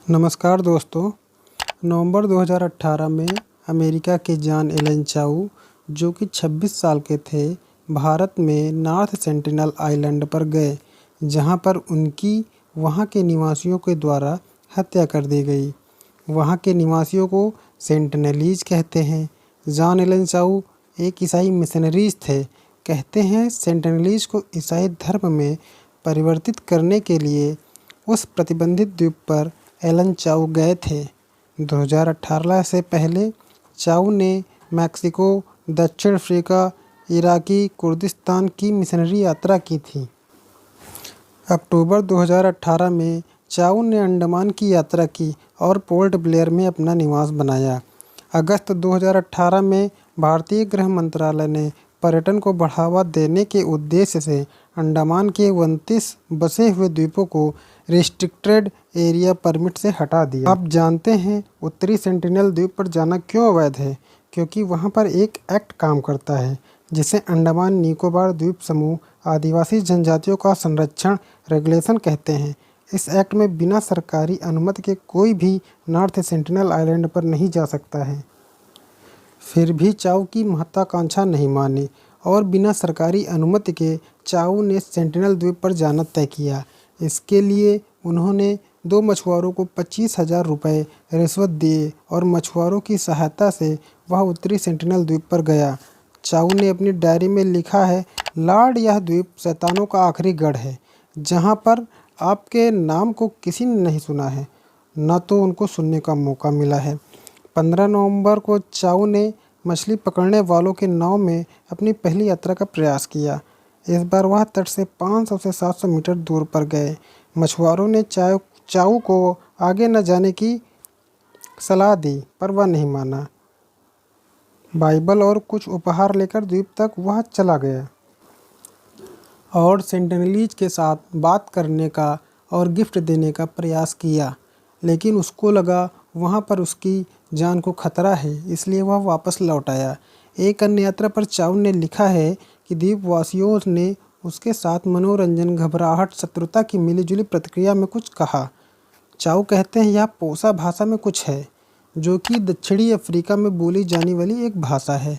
नमस्कार दोस्तों। नवंबर 2018 में अमेरिका के जॉन एलन चाउ, जो कि 26 साल के थे, भारत में नॉर्थ सेंटिनल आइलैंड पर गए, जहां पर उनकी वहां के निवासियों के द्वारा हत्या कर दी गई। वहां के निवासियों को सेंटिनलीज कहते हैं। जॉन एलन चाउ एक ईसाई मिशनरीज थे। कहते हैं सेंटिनलीज को ईसाई धर्म में परिवर्तित करने के लिए उस प्रतिबंधित द्वीप पर एलन चाउ गए थे। 2018 से पहले चाउ ने मैक्सिको, दक्षिण अफ्रीका, इराकी कुर्दिस्तान की मिशनरी यात्रा की थी। अक्टूबर 2018 में चाउ ने अंडमान की यात्रा की और पोर्ट ब्लेयर में अपना निवास बनाया। अगस्त 2018 में भारतीय गृह मंत्रालय ने पर्यटन को बढ़ावा देने के उद्देश्य से अंडमान के 29 बसे हुए द्वीपों को रिस्ट्रिक्टेड एरिया परमिट से हटा दिया। आप जानते हैं उत्तरी सेंटिनल द्वीप पर जाना क्यों अवैध है? क्योंकि वहां पर एक एक्ट काम करता है जिसे अंडमान निकोबार द्वीप समूह आदिवासी जनजातियों का संरक्षण रेगुलेशन कहते हैं। इस एक्ट में बिना सरकारी अनुमति के कोई भी नॉर्थ सेंटिनल आइलैंड पर नहीं जा सकता है। फिर भी चाउ की महत्वाकांक्षा नहीं मानी और बिना सरकारी अनुमति के चाउ ने सेंटिनल द्वीप पर जाना तय किया। इसके लिए उन्होंने 2 मछुआरों को 25,000 रुपये रिश्वत दिए और मछुआरों की सहायता से वह उत्तरी सेंटिनल द्वीप पर गया। चाउ ने अपनी डायरी में लिखा है, लॉर्ड, यह द्वीप शैतानों का आखिरी गढ़ है, जहाँ पर आपके नाम को किसी ने नहीं सुना है, न तो उनको सुनने का मौका मिला है। 15 नवंबर को चाउ ने मछली पकड़ने वालों के नाव में अपनी पहली यात्रा का प्रयास किया। इस बार वह तट से 500 से 700 मीटर दूर पर गए। मछुआरों ने चाउ को आगे न जाने की सलाह दी, पर वह नहीं माना। बाइबल और कुछ उपहार लेकर द्वीप तक वह चला गया और सेंटिनलीज के साथ बात करने का और गिफ्ट देने का प्रयास किया, लेकिन उसको लगा वहाँ पर उसकी जान को खतरा है, इसलिए वह वापस लौट आया। एक अन्य यात्रा पर चाउ ने लिखा है कि द्वीपवासियों ने उसके साथ मनोरंजन, घबराहट, शत्रुता की मिलीजुली प्रतिक्रिया में कुछ कहा। चाउ कहते हैं यह पोसा भाषा में कुछ है, जो कि दक्षिणी अफ्रीका में बोली जाने वाली एक भाषा है।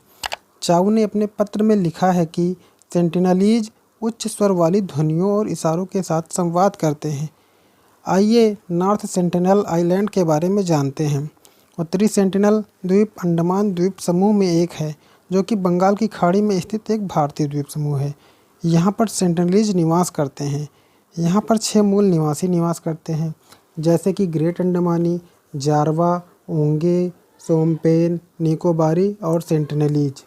चाउ ने अपने पत्र में लिखा है कि सेंटिनलीज उच्च स्वर वाली ध्वनियों और इशारों के साथ संवाद करते हैं। आइए नॉर्थ सेंटिनल आइलैंड के बारे में जानते हैं। उत्तरी सेंटिनल द्वीप अंडमान द्वीप समूह में एक है, जो कि बंगाल की खाड़ी में स्थित एक भारतीय द्वीप समूह है। यहाँ पर सेंटिनलीज निवास करते हैं। यहाँ पर 6 मूल निवासी निवास करते हैं, जैसे कि ग्रेट अंडमानी, जारवा, ओंगे, सोमपेन, निकोबारी और सेंटिनलीज।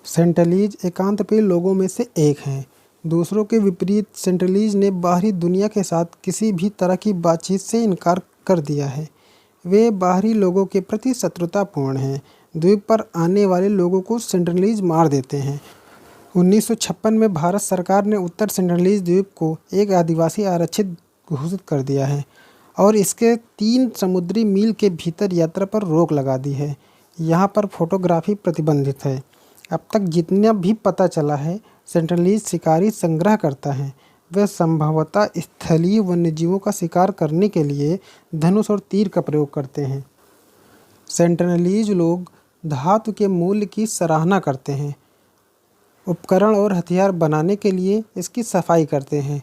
सेंटिनलीज एकांतप्रिय लोगों में से एक हैं। दूसरों के विपरीत सेंटिनलीज ने बाहरी दुनिया के साथ किसी भी तरह की बातचीत से इनकार कर दिया है। वे बाहरी लोगों के प्रति शत्रुतापूर्ण हैं। द्वीप पर आने वाले लोगों को सेंटिनलीज मार देते हैं। 1956 में भारत सरकार ने उत्तर सेंटिनलीज द्वीप को एक आदिवासी आरक्षित घोषित कर दिया है और इसके 3 समुद्री मील के भीतर यात्रा पर रोक लगा दी है। यहाँ पर फोटोग्राफी प्रतिबंधित है। अब तक जितना भी पता चला है, सेंटिनलीज शिकारी संग्रह करता है। वे संभवतः स्थलीय वन्यजीवों का शिकार करने के लिए धनुष और तीर का प्रयोग करते हैं। सेंटिनलीज लोग धातु के मूल्य की सराहना करते हैं। उपकरण और हथियार बनाने के लिए इसकी सफाई करते हैं।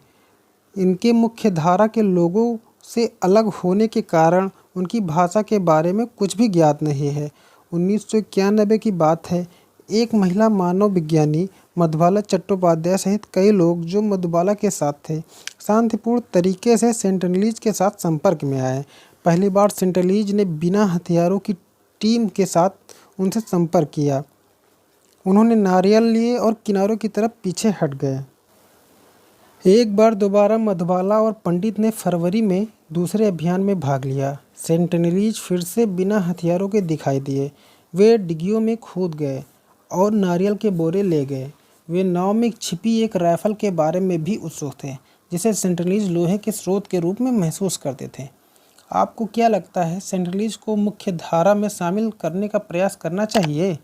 इनके मुख्य धारा के लोगों से अलग होने के कारण उनकी भाषा के बारे में कुछ भी ज्ञात नहीं है। 1991 की बात है। एक महिला मानव विज्ञानी मधुबाला चट्टोपाध्याय सहित कई लोग जो मधुबाला के साथ थे, शांतिपूर्ण तरीके से सेंटिनलीज के साथ संपर्क में आए। पहली बार सेंटिनलीज ने बिना हथियारों की टीम के साथ उनसे संपर्क किया। उन्होंने नारियल लिए और किनारों की तरफ पीछे हट गए। एक बार दोबारा मधुबाला और पंडित ने फरवरी में दूसरे अभियान में भाग लिया। सेंटिनलीज फिर से बिना हथियारों के दिखाई दिए। वे डिग्गियों में कूद गए और नारियल के बोरे ले गए। वे नाव में छिपी एक राइफल के बारे में भी उत्सुक थे, जिसे सेंटिनलीज लोहे के स्रोत के रूप में महसूस करते थे। आपको क्या लगता है, सेंटिनलीज को मुख्य धारा में शामिल करने का प्रयास करना चाहिए?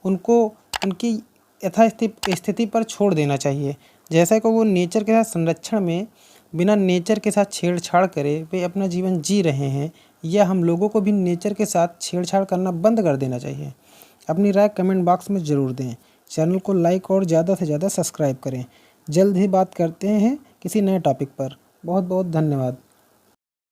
उनको उनकी यथास्थिति पर छोड़ देना चाहिए, जैसा कि वो नेचर के साथ संरक्षण में बिना नेचर के साथ छेड़छाड़ करे वे अपना जीवन जी रहे हैं, या हम लोगों को भी नेचर के साथ छेड़छाड़ करना बंद कर देना चाहिए? अपनी राय कमेंट बॉक्स में ज़रूर दें। चैनल को लाइक और ज़्यादा से ज़्यादा सब्सक्राइब करें। जल्द ही बात करते हैं किसी नए टॉपिक पर। बहुत बहुत धन्यवाद।